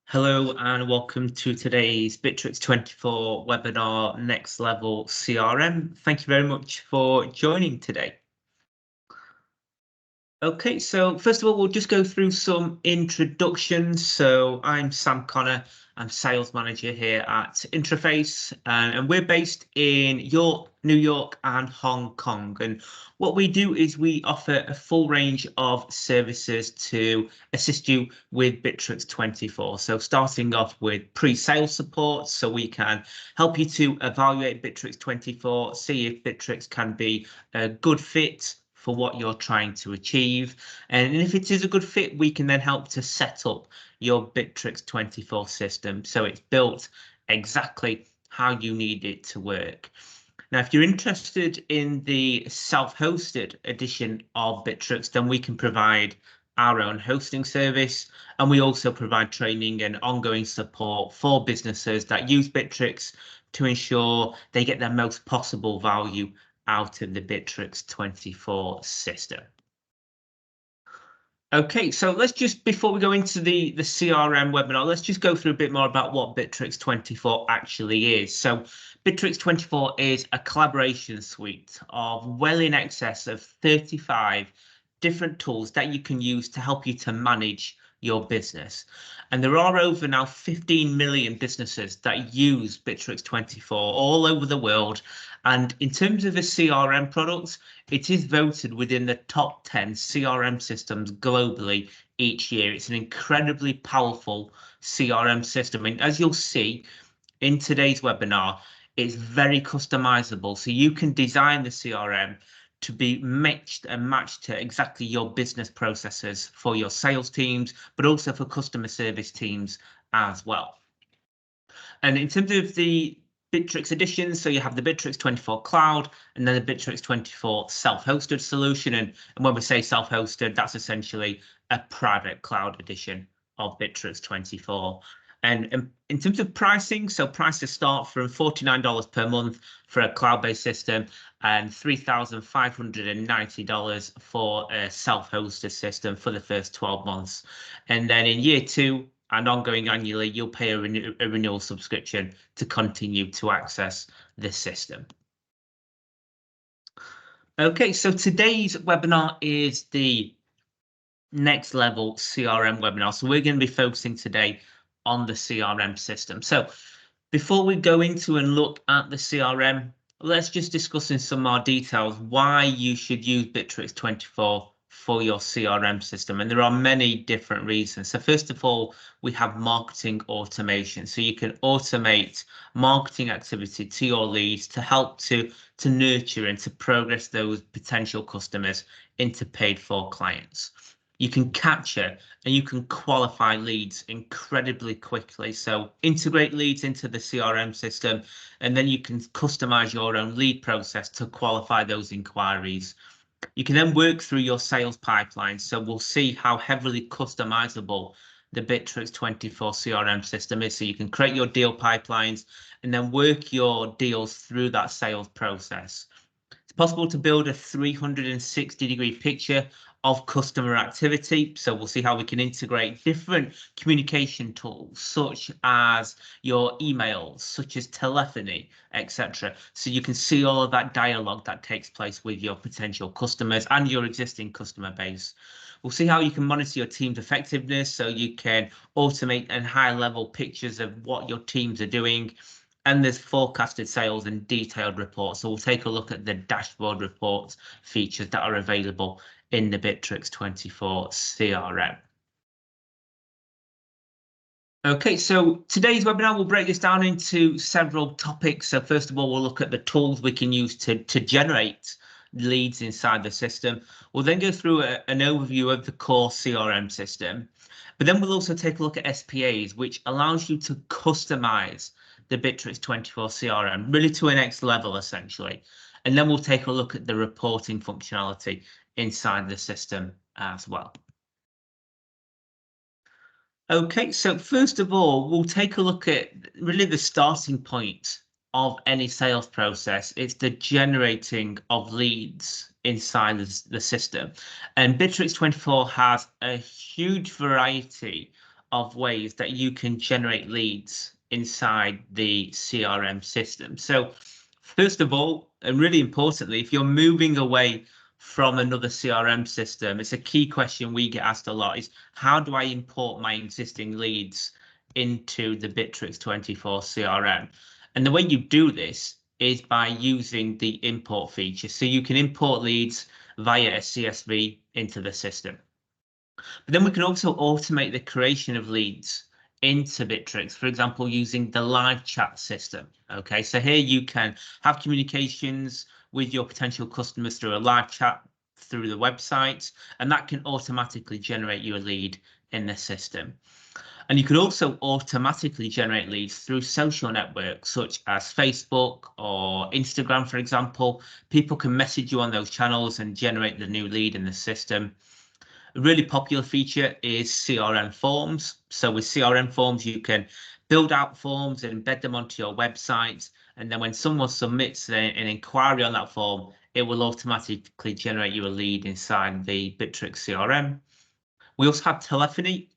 Hello and welcome to today's Bitrix24 webinar, Next Level CRM. Thank you very much for joining today. Okay, so first of all, we'll just go through some introductions. So I'm Sam Connor. I'm sales manager here at Interface, and we're based in York, New York, and Hong Kong. And what we do is we offer a full range of services to assist you with Bitrix24. So starting off with pre-sales support, so we can help you to evaluate Bitrix24, see if Bitrix can be a good fit for what you're trying to achieve. And if it is a good fit, we can then help to set up your Bitrix24 system so it's built exactly how you need it to work. Now, if you're interested in the self-hosted edition of Bitrix, then we can provide our own hosting service, and we also provide training and ongoing support for businesses that use Bitrix to ensure they get the most possible value out of the Bitrix24 system. Okay, so let's just, before we go into the CRM webinar, let's just go through a bit more about what Bitrix24 actually is. So Bitrix24 is a collaboration suite of well in excess of 35 different tools that you can use to help you to manage your business. And there are over now 15 million businesses that use Bitrix24 all over the world. And in terms of the CRM products, it is voted within the top 10 CRM systems globally each year. It's an incredibly powerful CRM system. And as you'll see in today's webinar, it's very customizable. So you can design the CRM to be mixed and matched to exactly your business processes for your sales teams, but also for customer service teams as well. And in terms of the Bitrix editions, so you have the Bitrix24 Cloud and then the Bitrix24 self-hosted solution. And when we say self-hosted, that's essentially a private cloud edition of Bitrix24. And in terms of pricing, so prices start from $49 per month for a cloud-based system and $3,590 for a self-hosted system for the first 12 months. And then in year 2, and ongoing annually, you'll pay a renewal subscription to continue to access this system. Okay, so today's webinar is the Next Level CRM webinar. So we're going to be focusing today on the CRM system. So before we go into and look at the CRM, let's just discuss in some more details why you should use Bitrix24 for your CRM system. And there are many different reasons. So first of all, we have marketing automation. So you can automate marketing activity to your leads to help to nurture and to progress those potential customers into paid for clients. You can capture and you can qualify leads incredibly quickly. So integrate leads into the CRM system, and then you can customize your own lead process to qualify those inquiries. You can then work through your sales pipeline. So we'll see how heavily customizable the Bitrix24 CRM system is. So you can create your deal pipelines and then work your deals through that sales process. It's possible to build a 360-degree picture of customer activity. So we'll see how we can integrate different communication tools, such as your emails, such as telephony, etc. So you can see all of that dialogue that takes place with your potential customers and your existing customer base. We'll see how you can monitor your team's effectiveness, so you can automate and high-level pictures of what your teams are doing. And there's forecasted sales and detailed reports. So we'll take a look at the dashboard reports features that are available in the Bitrix24 CRM. Okay, so today's webinar will break this down into several topics. So first of all, we'll look at the tools we can use to generate leads inside the system. We'll then go through an overview of the core CRM system, but then we'll also take a look at SPAs, which allows you to customize the Bitrix24 CRM really to a next level, essentially. And then we'll take a look at the reporting functionality inside the system as well. Okay, so first of all, we'll take a look at really the starting point of any sales process. It's the generating of leads inside the system. And Bitrix24 has a huge variety of ways that you can generate leads inside the CRM system. So first of all, and really importantly, if you're moving away from another CRM system, it's a key question we get asked a lot is how do I import my existing leads into the Bitrix24 CRM? And the way you do this is by using the import feature. So you can import leads via a CSV into the system. But then we can also automate the creation of leads into Bitrix, for example, using the live chat system. Okay, so here you can have communications with your potential customers through a live chat through the website, and that can automatically generate you a lead in the system. And you could also automatically generate leads through social networks such as Facebook or Instagram, for example. People can message you on those channels and generate the new lead in the system. A really popular feature is CRM forms. So with CRM forms, you can build out forms and embed them onto your website. And then when someone submits an inquiry on that form, it will automatically generate you a lead inside the Bitrix CRM. We also have telephony.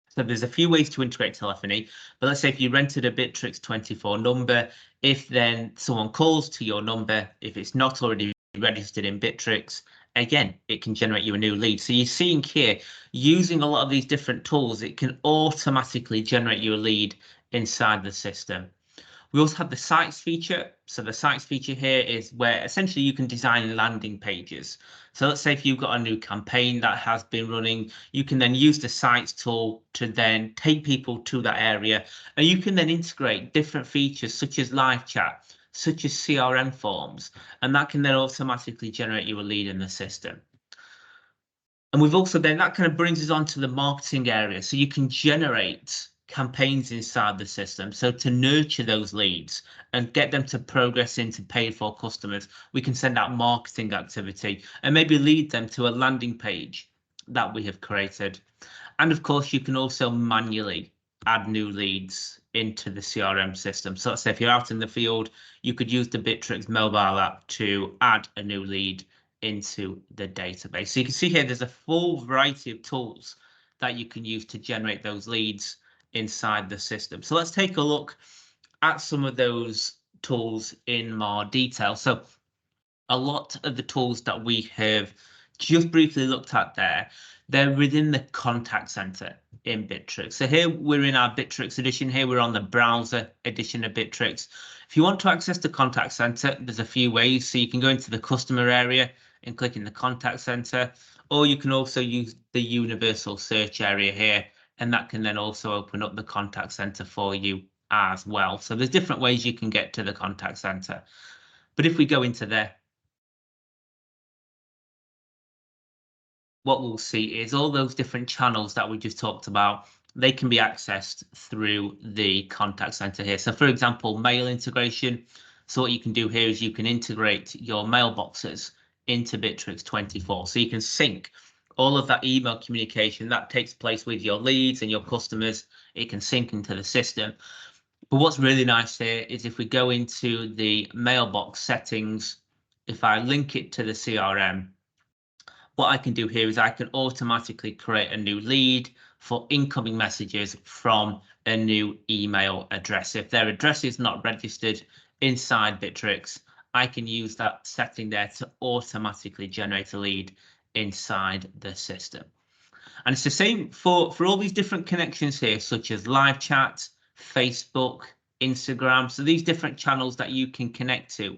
So there's a few ways to integrate telephony, but let's say if you rented a Bitrix24 number, if then someone calls to your number, if it's not already registered in Bitrix, again, it can generate you a new lead. So you're seeing here, using a lot of these different tools, it can automatically generate you a lead inside the system. We also have the sites feature. So the sites feature here is where essentially you can design landing pages. So let's say if you've got a new campaign that has been running, you can then use the sites tool to then take people to that area, and you can then integrate different features such as live chat, such as CRM forms, and that can then automatically generate you a lead in the system. And we've also then that kind of brings us on to the marketing area. So you can generate campaigns inside the system. So to nurture those leads and get them to progress into paid for customers, we can send out marketing activity and maybe lead them to a landing page that we have created. And of course, you can also manually add new leads into the CRM system. So let's say if you're out in the field, you could use the Bitrix mobile app to add a new lead into the database. So you can see here there's a full variety of tools that you can use to generate those leads inside the system. So let's take a look at some of those tools in more detail. So a lot of the tools that we have just briefly looked at there, they're within the contact center in Bitrix. So here we're in our Bitrix edition. Here we're on the browser edition of Bitrix. If you want to access the contact center, there's a few ways. So you can go into the customer area and click in the contact center, or you can also use the universal search area here, and that can then also open up the contact center for you as well. So there's different ways you can get to the contact center. But if we go into there, what we'll see is all those different channels that we just talked about, they can be accessed through the contact center here. So for example, mail integration. So what you can do here is you can integrate your mailboxes into Bitrix24. So you can sync all of that email communication that takes place with your leads and your customers. It can sync into the system. But what's really nice here is if we go into the mailbox settings, if I link it to the CRM, what I can do here is I can automatically create a new lead for incoming messages from a new email address. If their address is not registered inside Bitrix, I can use that setting there to automatically generate a lead inside the system. And it's the same for all these different connections here, such as live chat, Facebook, Instagram. So these different channels that you can connect to.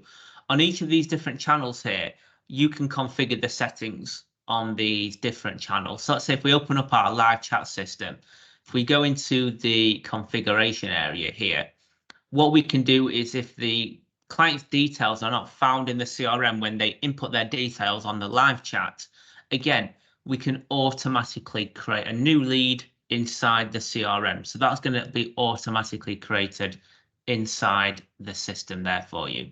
On each of these different channels here, you can configure the settings on these different channels. So let's say if we open up our live chat system, if we go into the configuration area here, what we can do is if the client's details are not found in the CRM when they input their details on the live chat, again, we can automatically create a new lead inside the CRM. So that's going to be automatically created inside the system there for you.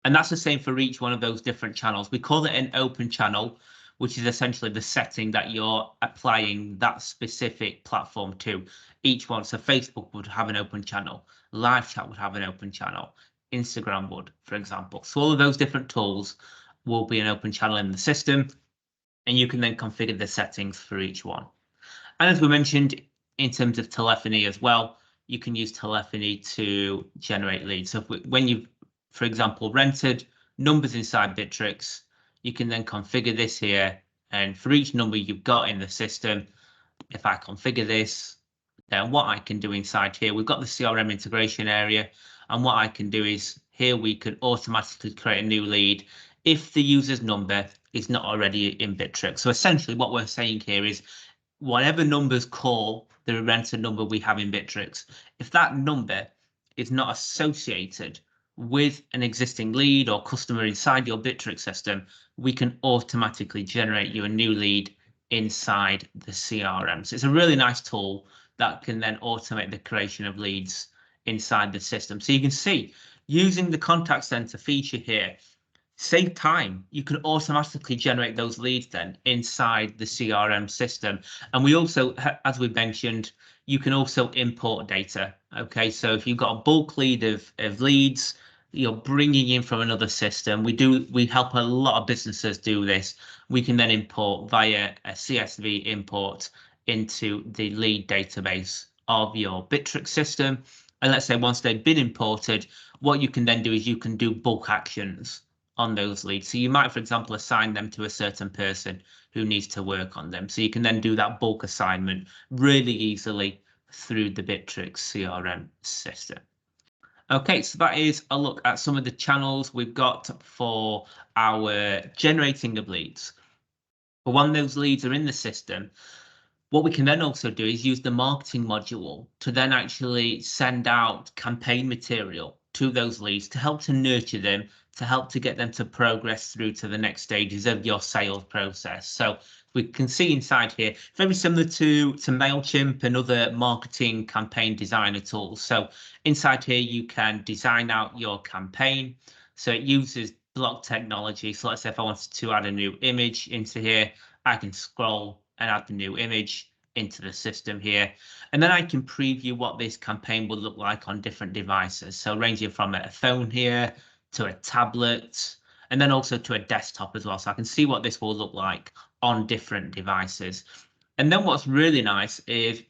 And that's the same for each one of those different channels. We call it an open channel, which is essentially the setting that you're applying that specific platform to each one. So Facebook would have an open channel, live chat would have an open channel, Instagram would, for example. So all of those different tools will be an open channel in the system, and you can then configure the settings for each one. And as we mentioned, in terms of telephony as well, you can use telephony to generate leads. So when you've, for example, rented numbers inside Bitrix, you can then configure this here. And for each number you've got in the system, if I configure this, then what I can do inside here, we've got the CRM integration area. And what I can do is here we can automatically create a new lead if the user's number is not already in Bitrix. So essentially what we're saying here is whatever numbers call the renter number we have in Bitrix, if that number is not associated with an existing lead or customer inside your Bitrix system, we can automatically generate you a new lead inside the CRM. So it's a really nice tool that can then automate the creation of leads inside the system. So you can see using the contact center feature here, save time. You can automatically generate those leads then inside the CRM system. And we also, as we mentioned, you can also import data. Okay, so if you've got a bulk lead of leads, you're bringing in from another system. We help a lot of businesses do this. We can then import via a CSV import into the lead database of your Bitrix system. And let's say once they've been imported, what you can then do is you can do bulk actions on those leads. So you might, for example, assign them to a certain person who needs to work on them. So you can then do that bulk assignment really easily through the Bitrix CRM system. Okay, so that is a look at some of the channels we've got for our generating of leads. But when those leads are in the system, what we can then also do is use the marketing module to then actually send out campaign material to those leads to help to nurture them, to help to get them to progress through to the next stages of your sales process. So we can see inside here, very similar to MailChimp and other marketing campaign designer tools. So inside here, you can design out your campaign. So it uses block technology. So let's say if I wanted to add a new image into here, I can scroll and add the new image into the system here. And then I can preview what this campaign will look like on different devices. So ranging from a phone here to a tablet, and then also to a desktop as well. So I can see what this will look like on different devices. And then what's really nice is,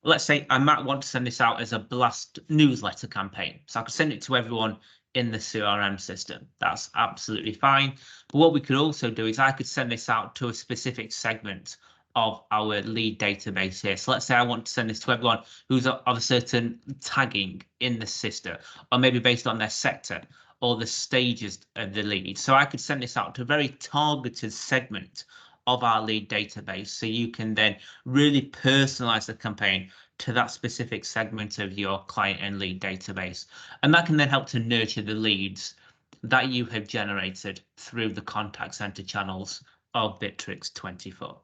let's say I might want to send this out as a blast newsletter campaign. So I could send it to everyone in the CRM system. That's absolutely fine. But what we could also do is I could send this out to a specific segment of our lead database here. So let's say I want to send this to everyone who's of a certain tagging in the system, or maybe based on their sector or the stages of the lead. So I could send this out to a very targeted segment of our lead database. So you can then really personalize the campaign to that specific segment of your client and lead database. And that can then help to nurture the leads that you have generated through the contact center channels of Bitrix24.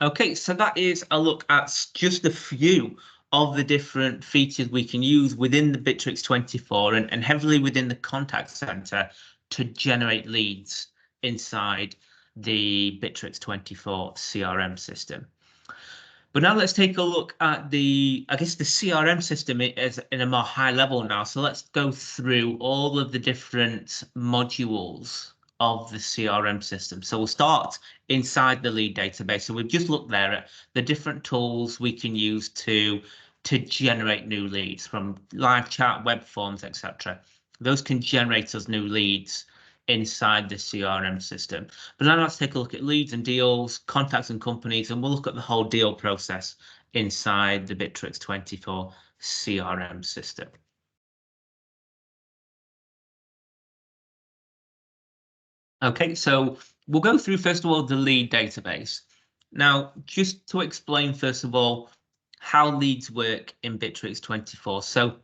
Okay, so that is a look at just a few of the different features we can use within the Bitrix24 and heavily within the contact center to generate leads inside the Bitrix24 CRM system. But now let's take a look at the CRM system as in a more high level now. So let's go through all of the different modules of the CRM system. So we'll start inside the lead database. So we've just looked there at the different tools we can use to generate new leads, from live chat, web forms, etc. Those can generate us new leads inside the CRM system. But now let's take a look at leads and deals, contacts and companies, and we'll look at the whole deal process inside the Bitrix24 CRM system. Okay, so we'll go through first of all the lead database. Now, just to explain first of all how leads work in Bitrix24. So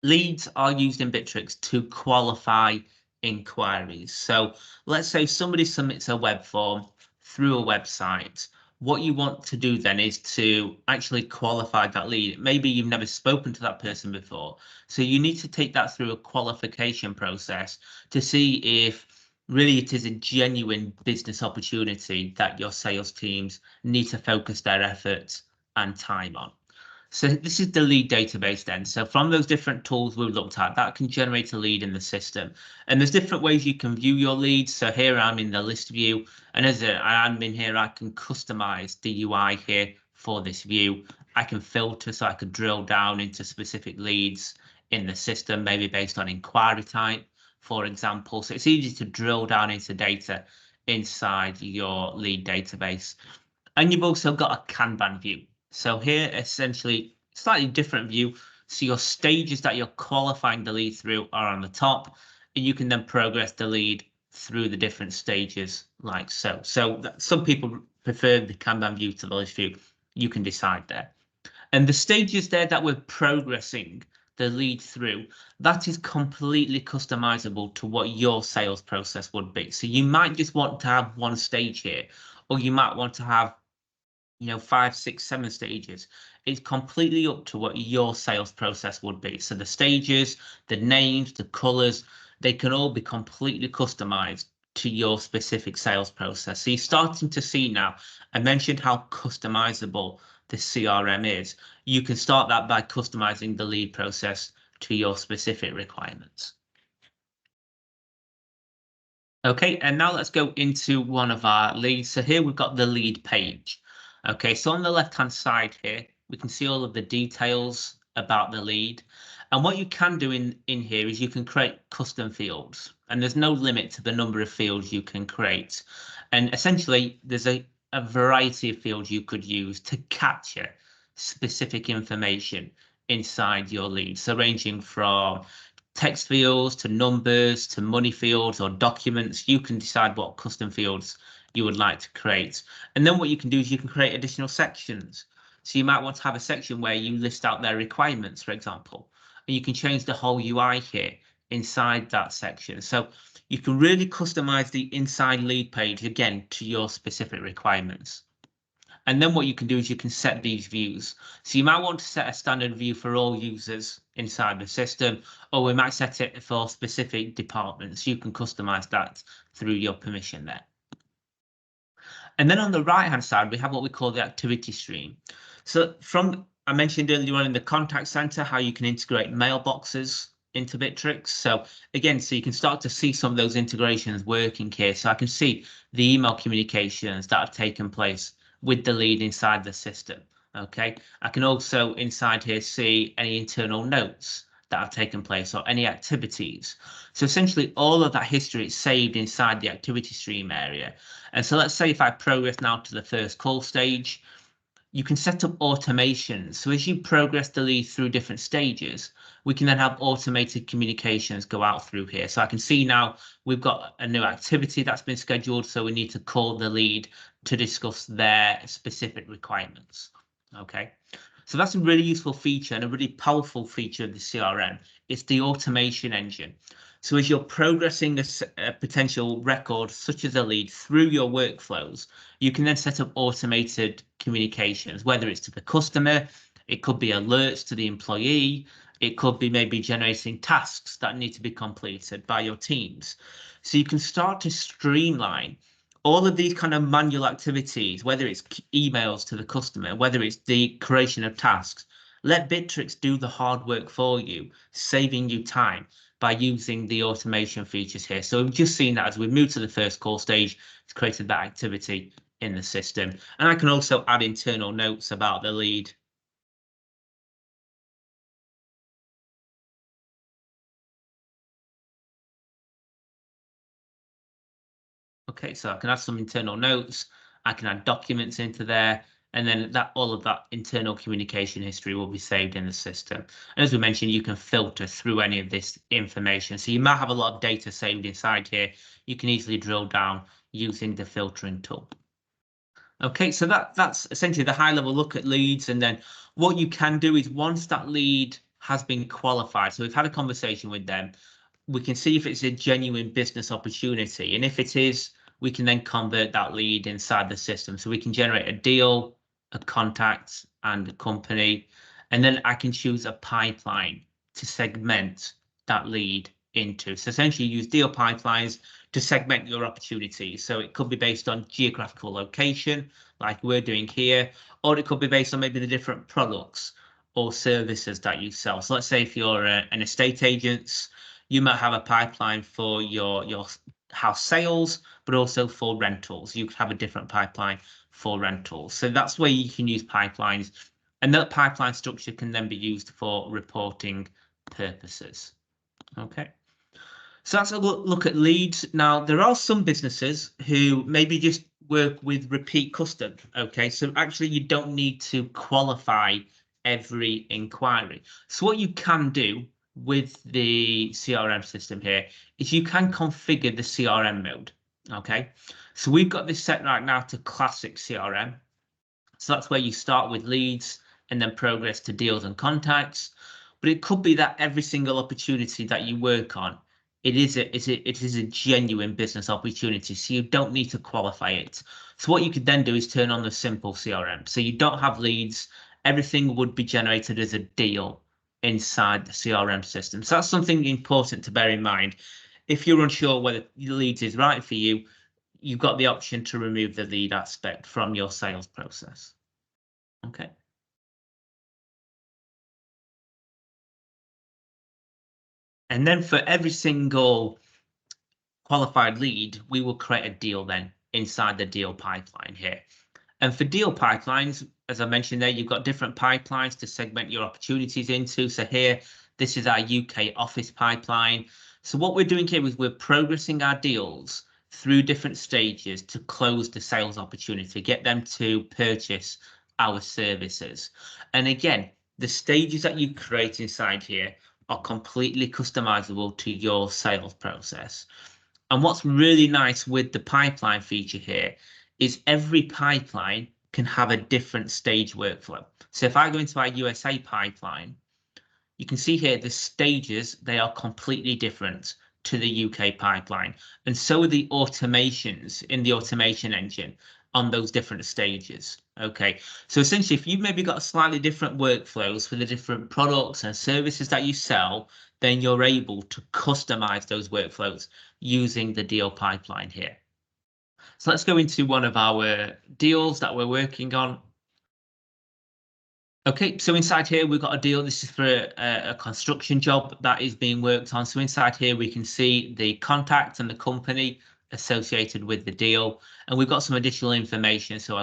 leads are used in Bitrix to qualify inquiries. So let's say somebody submits a web form through a website. What you want to do then is to actually qualify that lead. Maybe you've never spoken to that person before. So you need to take that through a qualification process to see if really it is a genuine business opportunity that your sales teams need to focus their efforts and time on. So this is the lead database then. So from those different tools we've looked at, that can generate a lead in the system. And there's different ways you can view your leads. So here I'm in the list view, and as an admin here, I can customize the UI here for this view. I can filter, so I could drill down into specific leads in the system, maybe based on inquiry type, for example. So it's easy to drill down into data inside your lead database. And you've also got a Kanban view. So here, essentially, slightly different view. So your stages that you're qualifying the lead through are on the top, and you can then progress the lead through the different stages like so. So some people prefer the Kanban view to the list view. You can decide there. And the stages there that we're progressing the lead through, that is completely customizable to what your sales process would be. So you might just want to have one stage here, or you might want to have 5, 6, 7 stages. It's completely up to what your sales process would be. So the stages, the names, the colors, they can all be completely customized to your specific sales process. So you're starting to see now, I mentioned how customizable the CRM is. You can start that by customizing the lead process to your specific requirements. Okay, and now let's go into one of our leads. So here we've got the lead page. Okay, so on the left-hand side here, we can see all of the details about the lead. And what you can do in here is you can create custom fields, and there's no limit to the number of fields you can create. And essentially, there's a variety of fields you could use to capture specific information inside your lead. So ranging from text fields to numbers to money fields or documents. You can decide what custom fields you would like to create. And then what you can do is you can create additional sections. So you might want to have a section where you list out their requirements, for example, and you can change the whole UI here inside that section. So you can really customize the inside lead page, again, to your specific requirements. And then what you can do is you can set these views. So you might want to set a standard view for all users inside the system, or we might set it for specific departments. You can customize that through your permission there. And then on the right-hand side, we have what we call the activity stream. So I mentioned earlier on in the contact center, how you can integrate mailboxes into Bitrix. So again, so you can start to see some of those integrations working here. So I can see the email communications that have taken place with the lead inside the system. Okay, I can also inside here see any internal notes that have taken place or any activities. So essentially all of that history is saved inside the activity stream area. And so let's say if I progress now to the first call stage, you can set up automations. So as you progress the lead through different stages, we can then have automated communications go out through here. So I can see now we've got a new activity that's been scheduled. So we need to call the lead to discuss their specific requirements. Okay, so that's a really useful feature and a really powerful feature of the CRM. It's the automation engine. So as you're progressing a potential record, such as a lead, through your workflows, you can then set up automated communications, whether it's to the customer, it could be alerts to the employee, it could be maybe generating tasks that need to be completed by your teams. So you can start to streamline all of these kind of manual activities, whether it's emails to the customer, whether it's the creation of tasks. Let Bitrix do the hard work for you, saving you time by using the automation features here. So we've just seen that as we move to the first call stage, it's created that activity in the system. And I can also add internal notes about the lead. Okay, so I can add some internal notes, I can add documents into there, and then all of that internal communication history will be saved in the system. And as we mentioned, you can filter through any of this information. So you might have a lot of data saved inside here. You can easily drill down using the filtering tool. Okay, so that's essentially the high level look at leads. And then what you can do is once that lead has been qualified, so we've had a conversation with them, we can see if it's a genuine business opportunity. And if it is, we can then convert that lead inside the system. So we can generate a deal, a contact, and a company. And then I can choose a pipeline to segment that lead into. So essentially use deal pipelines to segment your opportunities. So it could be based on geographical location, like we're doing here, or it could be based on maybe the different products or services that you sell. So let's say if you're an estate agent, you might have a pipeline for your house sales, but also for rentals. You could have a different pipeline for rentals. So that's where you can use pipelines. And that pipeline structure can then be used for reporting purposes. Okay. So that's a look at leads. Now, there are some businesses who maybe just work with repeat custom. Okay. So actually, you don't need to qualify every inquiry. So what you can do with the CRM system here is you can configure the CRM mode. Okay. So we've got this set right now to classic CRM. So that's where you start with leads and then progress to deals and contacts. But it could be that every single opportunity that you work on, it is a genuine business opportunity. So you don't need to qualify it. So what you could then do is turn on the simple CRM. So you don't have leads. Everything would be generated as a deal inside the CRM system. So that's something important to bear in mind. If you're unsure whether leads is right for you, you've got the option to remove the lead aspect from your sales process. Okay. And then for every single qualified lead, we will create a deal then inside the deal pipeline here. And for deal pipelines, as I mentioned there, you've got different pipelines to segment your opportunities into. So here, this is our UK office pipeline. So what we're doing here is we're progressing our deals through different stages to close the sales opportunity, get them to purchase our services. And again, the stages that you create inside here are completely customizable to your sales process. And what's really nice with the pipeline feature here is every pipeline can have a different stage workflow. So if I go into our USA pipeline, you can see here the stages, they are completely different to the UK pipeline. And so are the automations in the automation engine on those different stages. Okay, so essentially, if you've maybe got slightly different workflows for the different products and services that you sell, then you're able to customize those workflows using the deal pipeline here. So let's go into one of our deals that we're working on. Okay, so inside here, we've got a deal. This is for a construction job that is being worked on. So inside here, we can see the contact and the company associated with the deal. And we've got some additional information. So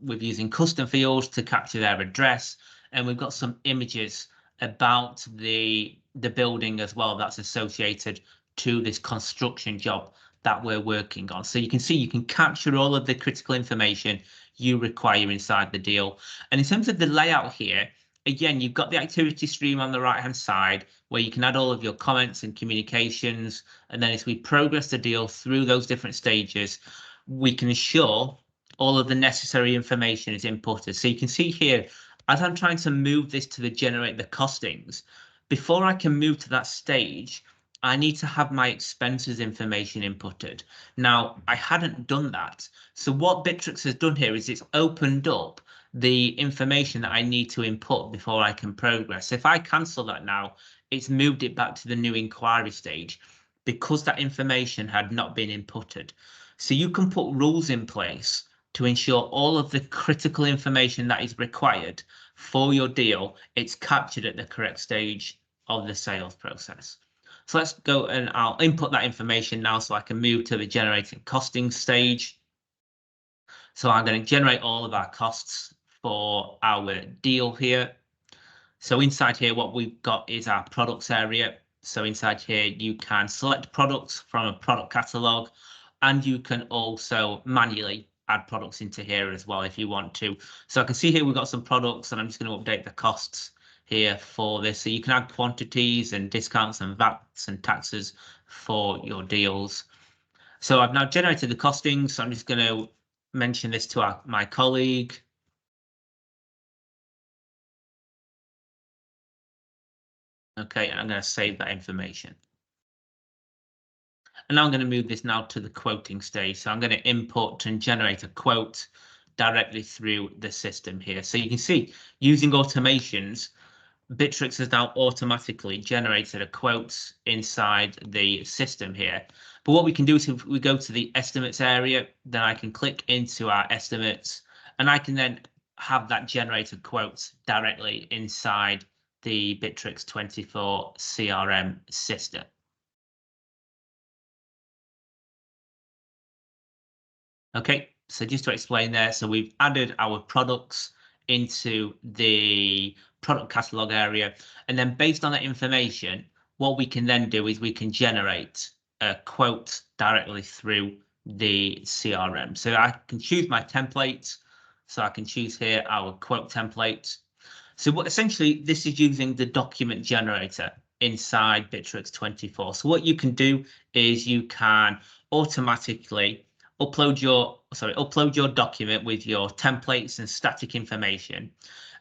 we're using custom fields to capture their address. And we've got some images about the building as well that's associated to this construction job that we're working on. So you can see you can capture all of the critical information you require inside the deal. And in terms of the layout here, again, you've got the activity stream on the right-hand side where you can add all of your comments and communications. And then as we progress the deal through those different stages, we can ensure all of the necessary information is inputted. So you can see here, as I'm trying to move this to generate the costings, before I can move to that stage, I need to have my expenses information inputted. Now, I hadn't done that. So what Bitrix has done here is it's opened up the information that I need to input before I can progress. If I cancel that now, it's moved it back to the new inquiry stage because that information had not been inputted. So you can put rules in place to ensure all of the critical information that is required for your deal, it's captured at the correct stage of the sales process. So let's go and I'll input that information now so I can move to the generating costing stage. So I'm going to generate all of our costs for our deal here. So inside here, what we've got is our products area. So inside here, you can select products from a product catalog, and you can also manually add products into here as well if you want to. So I can see here we've got some products, and I'm just going to update the costs here for this. So you can add quantities and discounts and VATs and taxes for your deals. So I've now generated the costings. So I'm just going to mention this to my colleague. Okay, and I'm going to save that information. And now I'm going to move this now to the quoting stage. So I'm going to input and generate a quote directly through the system here. So you can see using automations, Bitrix has now automatically generated a quote inside the system here. But what we can do is if we go to the estimates area, then I can click into our estimates and I can then have that generated quote directly inside the Bitrix24 CRM system. Okay, so just to explain there, so we've added our products into the product catalog area, and then based on that information, what we can then do is we can generate a quote directly through the CRM. So I can choose my template. So I can choose here our quote template. So what essentially this is using the document generator inside Bitrix24. So what you can do is you can automatically upload your document with your templates and static information,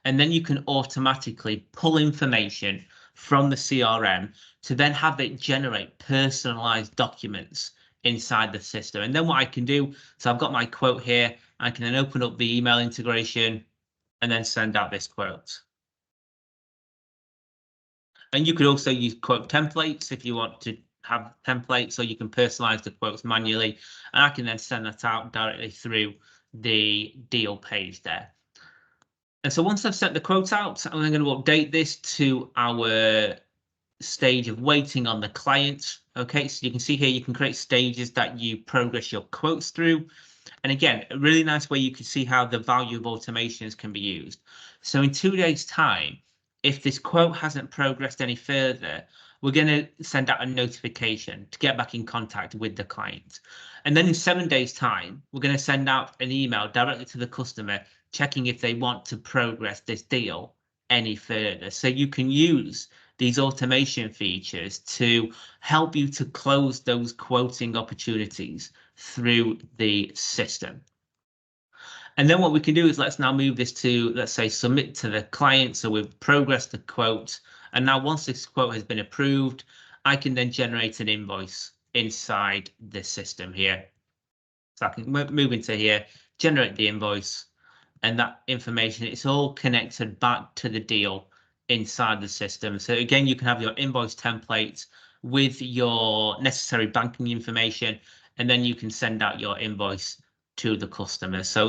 and then you can automatically pull information from the CRM to then have it generate personalized documents inside the system. And then what I can do, so I've got my quote here, I can then open up the email integration and then send out this quote. And you could also use quote templates if you want to have templates, so you can personalize the quotes manually, and I can then send that out directly through the deal page there. And so once I've sent the quote out, I'm then going to update this to our stage of waiting on the client. Okay, so you can see here you can create stages that you progress your quotes through. And again, a really nice way you can see how the value of automations can be used. So in 2 days' time, if this quote hasn't progressed any further, we're going to send out a notification to get back in contact with the client. And then in 7 days' time, we're going to send out an email directly to the customer, checking if they want to progress this deal any further. So you can use these automation features to help you to close those quoting opportunities through the system. And then what we can do is let's now move this to, let's say, submit to the client. So we've progressed the quote. And now once this quote has been approved, I can then generate an invoice inside the system here. So I can move into here, generate the invoice, and that information, it's all connected back to the deal inside the system. So again, you can have your invoice template with your necessary banking information, and then you can send out your invoice to the customer. So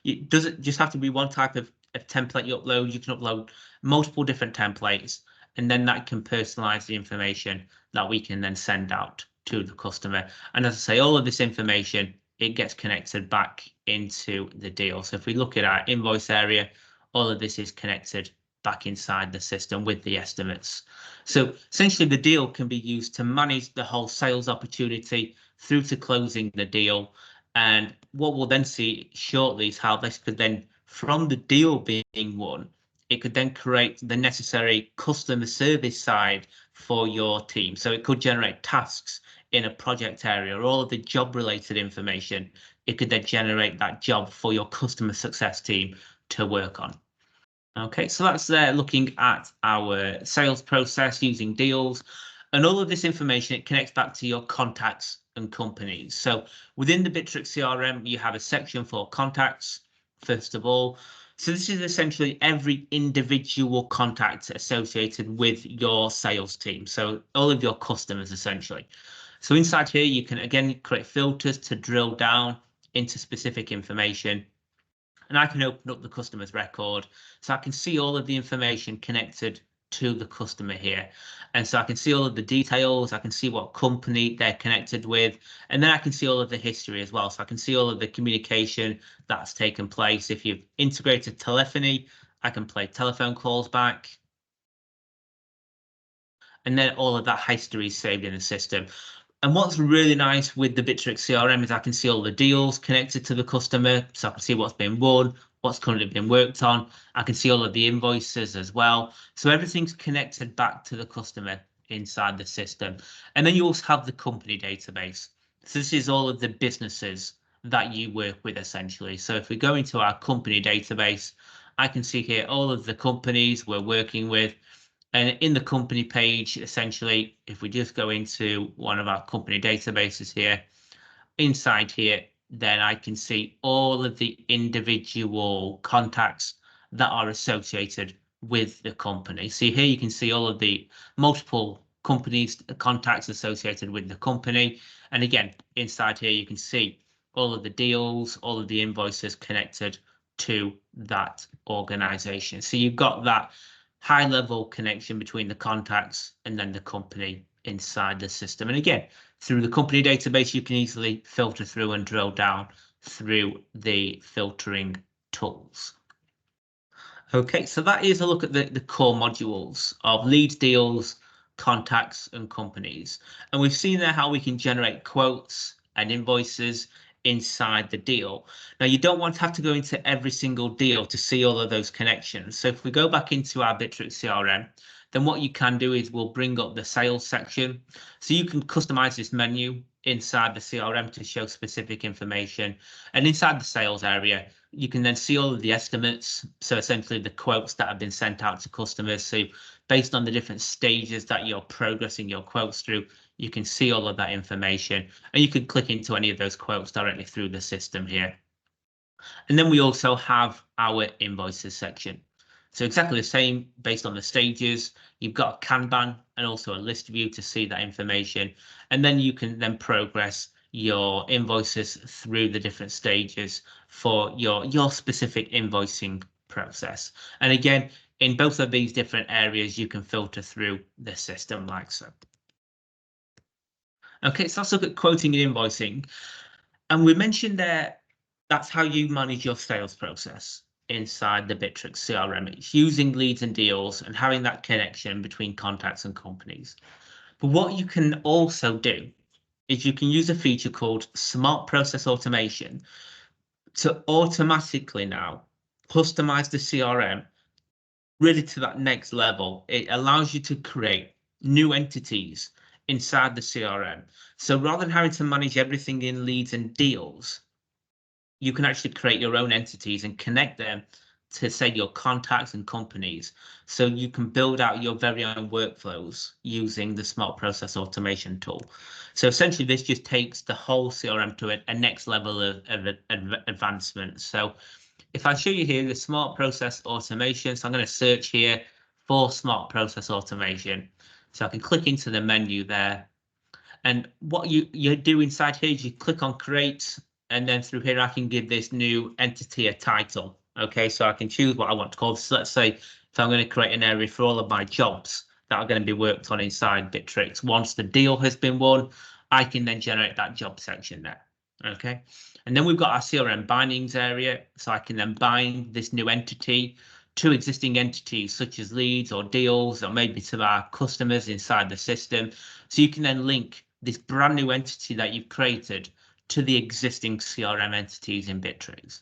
it doesn't just have to be one type of template you upload. You can upload multiple different templates, and then that can personalize the information that we can then send out to the customer. And as I say, all of this information, it gets connected back into the deal. So if we look at our invoice area, all of this is connected back inside the system with the estimates. So essentially the deal can be used to manage the whole sales opportunity through to closing the deal. And what we'll then see shortly is how this could then, from the deal being won, it could then create the necessary customer service side for your team. So it could generate tasks in a project area, or all of the job related information. It could then generate that job for your customer success team to work on. Okay, so that's looking at our sales process using deals, and all of this information, it connects back to your contacts and companies. So within the Bitrix CRM, you have a section for contacts, first of all. So this is essentially every individual contact associated with your sales team. So all of your customers, essentially. So inside here, you can again create filters to drill down into specific information. And I can open up the customer's record, so I can see all of the information connected to the customer here. And so I can see all of the details, I can see what company they're connected with, and then I can see all of the history as well. So I can see all of the communication that's taken place. If you've integrated telephony, I can play telephone calls back. And then all of that history is saved in the system. And what's really nice with the Bitrix CRM is I can see all the deals connected to the customer. So I can see what's been won, what's currently been worked on. I can see all of the invoices as well. So everything's connected back to the customer inside the system. And then you also have the company database. So this is all of the businesses that you work with essentially. So if we go into our company database, I can see here all of the companies we're working with. And in the company page, essentially, if we just go into one of our company databases here, inside here, then I can see all of the individual contacts that are associated with the company. So here you can see all of the multiple companies, contacts associated with the company. And again, inside here, you can see all of the deals, all of the invoices connected to that organization. So you've got that high level connection between the contacts and then the company inside the system. And again, through the company database, you can easily filter through and drill down through the filtering tools. Okay, so that is a look at the core modules of leads, deals, contacts, and companies. And we've seen there how we can generate quotes and invoices inside the deal. Now, you don't want to have to go into every single deal to see all of those connections. So if we go back into our Bitrix CRM, then what you can do is we'll bring up the sales section. So you can customize this menu inside the CRM to show specific information. And inside the sales area, you can then see all of the estimates. So essentially the quotes that have been sent out to customers. So based on the different stages that you're progressing your quotes through, you can see all of that information, and you can click into any of those quotes directly through the system here. And then we also have our invoices section. So exactly the same based on the stages. You've got a Kanban and also a list view to see that information. And then you can then progress your invoices through the different stages for your specific invoicing process. And again, in both of these different areas, you can filter through the system like so. Okay, so let's look at quoting and invoicing. And we mentioned there that's how you manage your sales process inside the Bitrix CRM. It's using leads and deals and having that connection between contacts and companies. But what you can also do is you can use a feature called Smart Process Automation to automatically now customize the CRM really to that next level. It allows you to create new entities inside the CRM. So rather than having to manage everything in leads and deals, you can actually create your own entities and connect them to, say, your contacts and companies. So you can build out your very own workflows using the Smart Process Automation tool. So essentially, this just takes the whole CRM to a next level of advancement. So if I show you here the Smart Process Automation, so I'm going to search here for Smart Process Automation. So I can click into the menu there. And what you do inside here is you click on Create, and then through here I can give this new entity a title. Okay, so I can choose what I want to call this. So let's say if I'm going to create an area for all of my jobs that are going to be worked on inside Bitrix. Once the deal has been won, I can then generate that job section there. Okay, and then we've got our CRM bindings area, so I can then bind this new entity to existing entities such as leads or deals, or maybe to our customers inside the system. So you can then link this brand new entity that you've created to the existing CRM entities in Bitrix.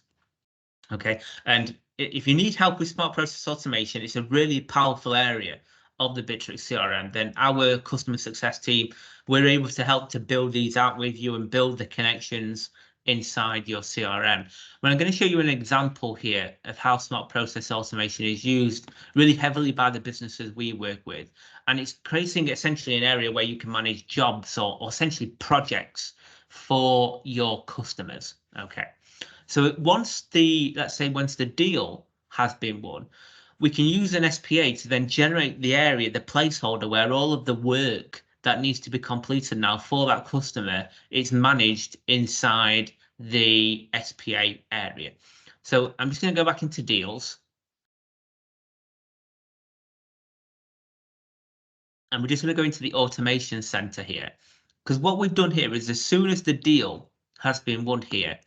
Okay, and if you need help with Smart Process Automation, it's a really powerful area of the Bitrix CRM. Then our customer success team, we're able to help to build these out with you and build the connections inside your CRM. But I'm going to show you an example here of how Smart Process Automation is used really heavily by the businesses we work with. And it's creating essentially an area where you can manage jobs or essentially projects for your customers. Okay. So once the deal has been won, we can use an SPA to then generate the area, the placeholder where all of the work that needs to be completed now for that customer is managed inside the SPA area. So I'm just going to go back into deals. And we're just going to go into the automation center here. Because what we've done here is as soon as the deal has been won here,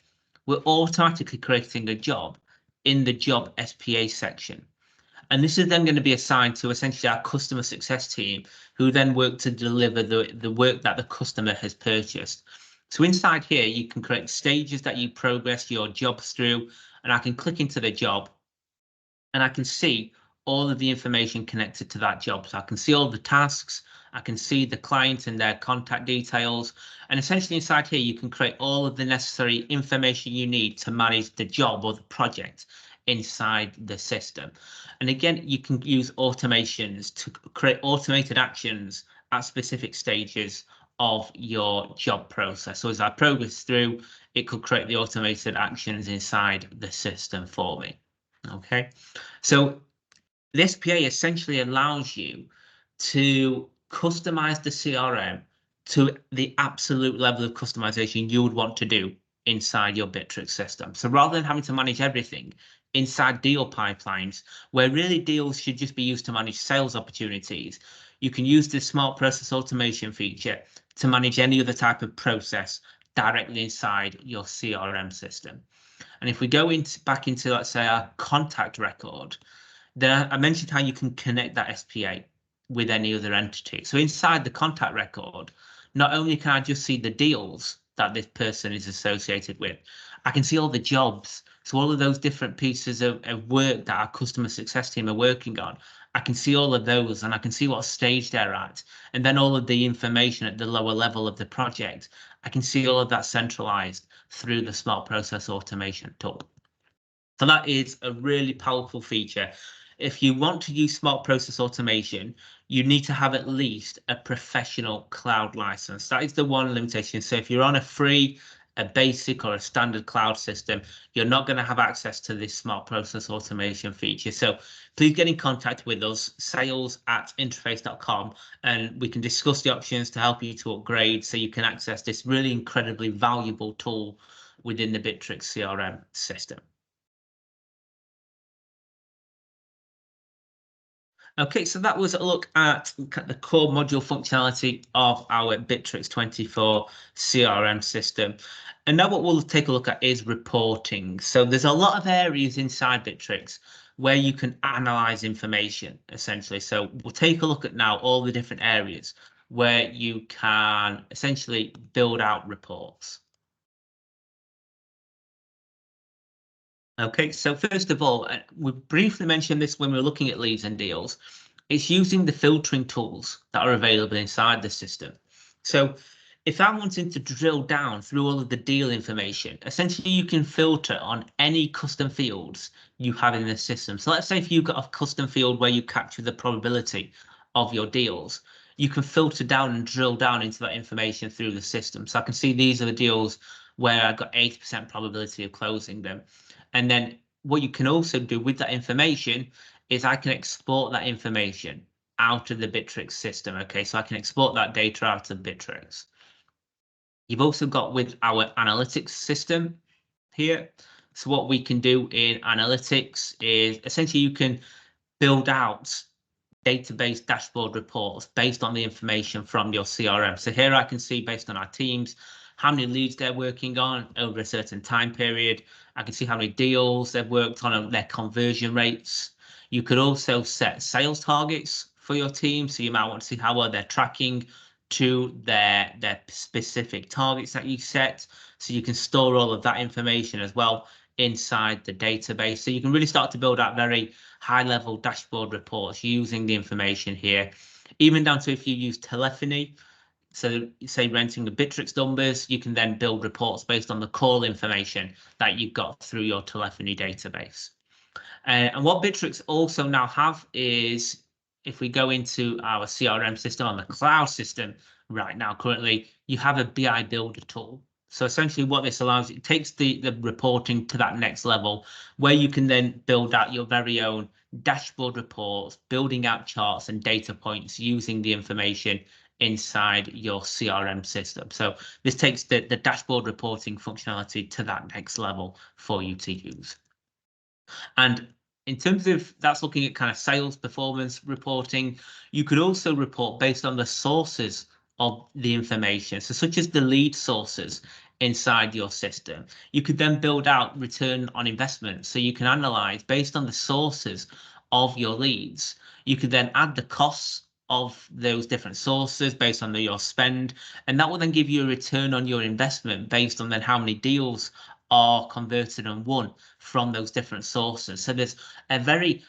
we're automatically creating a job in the job SPA section. And this is then going to be assigned to essentially our customer success team, who then work to deliver the work that the customer has purchased. So inside here, you can create stages that you progress your jobs through, and I can click into the job and I can see all of the information connected to that job. So I can see all the tasks, I can see the client and their contact details, and essentially inside here you can create all of the necessary information you need to manage the job or the project inside the system. And again, you can use automations to create automated actions at specific stages of your job process. So as I progress through, it could create the automated actions inside the system for me. Okay, so this PA essentially allows you to customize the CRM to the absolute level of customization you would want to do inside your Bitrix system. So rather than having to manage everything inside deal pipelines, where really deals should just be used to manage sales opportunities, you can use this Smart Process Automation feature to manage any other type of process directly inside your CRM system. And if we go back into, let's say, our contact record, then I mentioned how you can connect that SPA with any other entity. So inside the contact record, not only can I just see the deals that this person is associated with, I can see all the jobs. So all of those different pieces of work that our customer success team are working on, I can see all of those and I can see what stage they're at. And then all of the information at the lower level of the project, I can see all of that centralized through the smart process automation tool. So that is a really powerful feature. If you want to use smart process automation, you need to have at least a professional cloud license. That is the one limitation. So if you're on a free, a basic or a standard cloud system, you're not going to have access to this smart process automation feature. So please get in contact with us, sales@interface.com, and we can discuss the options to help you to upgrade so you can access this really incredibly valuable tool within the Bitrix CRM system. Okay, so that was a look at the core module functionality of our Bitrix24 CRM system. And now what we'll take a look at is reporting. So there's a lot of areas inside Bitrix where you can analyze information, essentially. So we'll take a look at now all the different areas where you can essentially build out reports. Okay, so first of all, we briefly mentioned this when we were looking at leads and deals. It's using the filtering tools that are available inside the system. So if I'm wanting to drill down through all of the deal information, essentially you can filter on any custom fields you have in the system. So let's say if you've got a custom field where you capture the probability of your deals, you can filter down and drill down into that information through the system. So I can see these are the deals where I got 80% probability of closing them. And then what you can also do with that information is I can export that information out of the Bitrix system. Okay, so I can export that data out of Bitrix. You've also got with our analytics system here. So what we can do in analytics is essentially you can build out database dashboard reports based on the information from your CRM. So here I can see based on our teams, how many leads they're working on over a certain time period. I can see how many deals they've worked on and their conversion rates. You could also set sales targets for your team. So you might want to see how well they're tracking to their specific targets that you set. So you can store all of that information as well inside the database. So you can really start to build out very high-level dashboard reports using the information here, even down to if you use telephony. So say renting the Bitrix numbers, you can then build reports based on the call information that you've got through your telephony database. And what Bitrix also now have is, if we go into our CRM system on the cloud system right now, currently, you have a BI builder tool. So essentially what this allows, it takes the reporting to that next level where you can then build out your very own dashboard reports, building out charts and data points using the information inside your CRM system. So this takes the dashboard reporting functionality to that next level for you to use. And in terms of that's looking at kind of sales performance reporting, you could also report based on the sources of the information. So such as the lead sources inside your system, you could then build out return on investment. So you can analyze based on the sources of your leads. You could then add the costs of those different sources based on your spend, and that will then give you a return on your investment based on then how many deals are converted and won from those different sources. So there's a very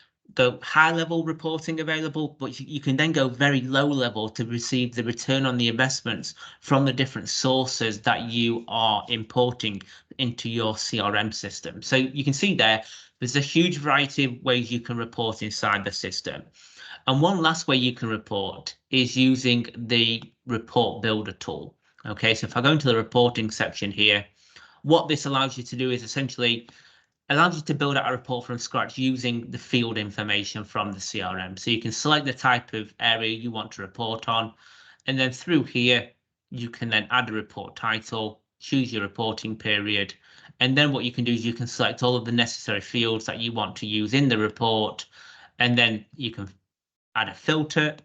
high level reporting available, but you can then go very low level to receive the return on the investments from the different sources that you are importing into your CRM system. So you can see there's a huge variety of ways you can report inside the system. And one last way you can report is using the report builder tool. Okay, so if I go into the reporting section here, what this allows you to do is essentially allows you to build out a report from scratch using the field information from the CRM. So you can select the type of area you want to report on, and then through here, you can then add a report title, choose your reporting period, and then what you can do is you can select all of the necessary fields that you want to use in the report, and then you can add a filter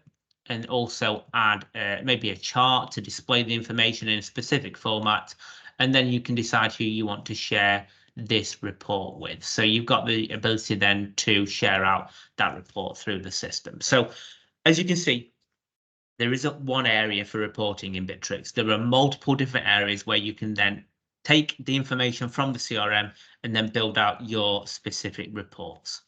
and also add maybe a chart to display the information in a specific format. and then you can decide who you want to share this report with. So you've got the ability then to share out that report through the system. So as you can see, there isn't one area for reporting in Bitrix. There are multiple different areas where you can then take the information from the CRM and then build out your specific reports.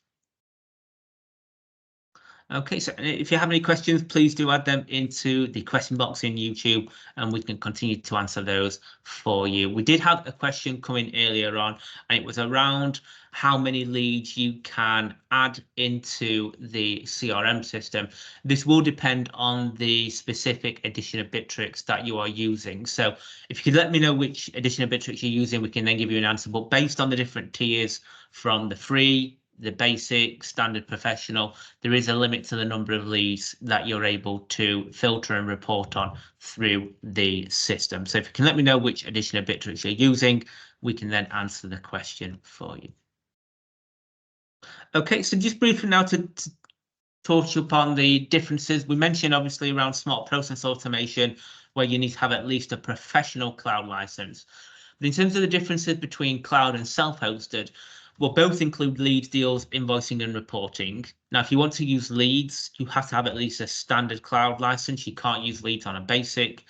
Okay, so if you have any questions, please do add them into the question box in YouTube and we can continue to answer those for you. We did have a question come in earlier on, and it was around how many leads you can add into the CRM system. This will depend on the specific edition of Bitrix that you are using. So if you could let me know which edition of Bitrix you're using, we can then give you an answer. But based on the different tiers from the free, the basic, standard, professional, there is a limit to the number of leads that you're able to filter and report on through the system. So if you can let me know which edition of Bitrix you're using, we can then answer the question for you. Okay, so just briefly now to touch upon the differences. We mentioned obviously around smart process automation, where you need to have at least a professional cloud license. But in terms of the differences between cloud and self-hosted, will both include leads, deals, invoicing, and reporting. Now, if you want to use leads, you have to have at least a standard cloud license. You can't use leads on a basic.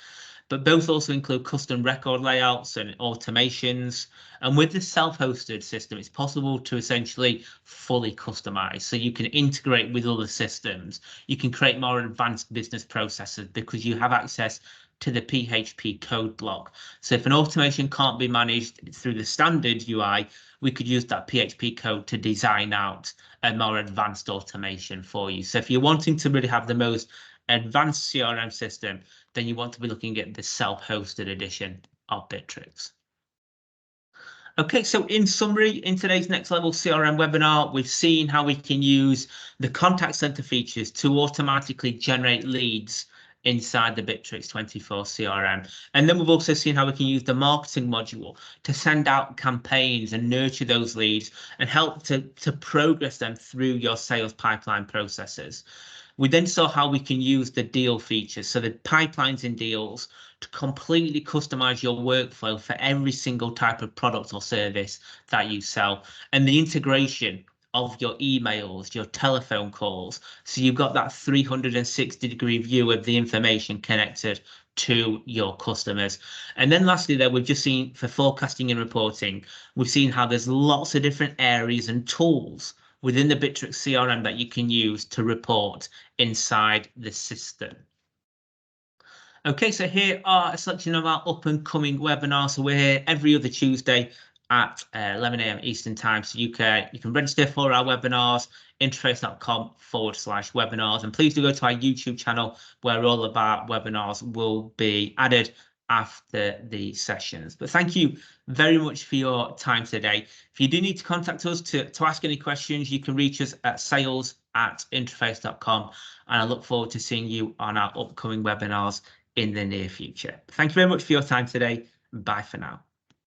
But both also include custom record layouts and automations. And with the self-hosted system, it's possible to essentially fully customize. So you can integrate with other systems. You can create more advanced business processes because you have access to the PHP code block. So if an automation can't be managed through the standard UI, we could use that PHP code to design out a more advanced automation for you. So if you're wanting to really have the most advanced CRM system, then you want to be looking at the self-hosted edition of Bitrix. Okay, so in summary, in today's Next Level CRM webinar, we've seen how we can use the contact center features to automatically generate leads inside the Bitrix24 CRM. And then we've also seen how we can use the marketing module to send out campaigns and nurture those leads and help to progress them through your sales pipeline processes. We then saw how we can use the deal features, so the pipelines in deals, to completely customize your workflow for every single type of product or service that you sell, and the integration of your emails, your telephone calls. So you've got that 360-degree view of the information connected to your customers. And then lastly, there we've just seen for forecasting and reporting, we've seen how there's lots of different areas and tools within the Bitrix CRM that you can use to report inside the system. Okay, so here are a selection of our up and coming webinars. So we're here every other Tuesday at 11 a.m. Eastern Time. So you can register for our webinars, interface.com/webinars. And please do go to our YouTube channel where all of our webinars will be added after the sessions. But thank you very much for your time today. If you do need to contact us to ask any questions, you can reach us at sales@interface.com. And I look forward to seeing you on our upcoming webinars in the near future. Thank you very much for your time today. Bye for now.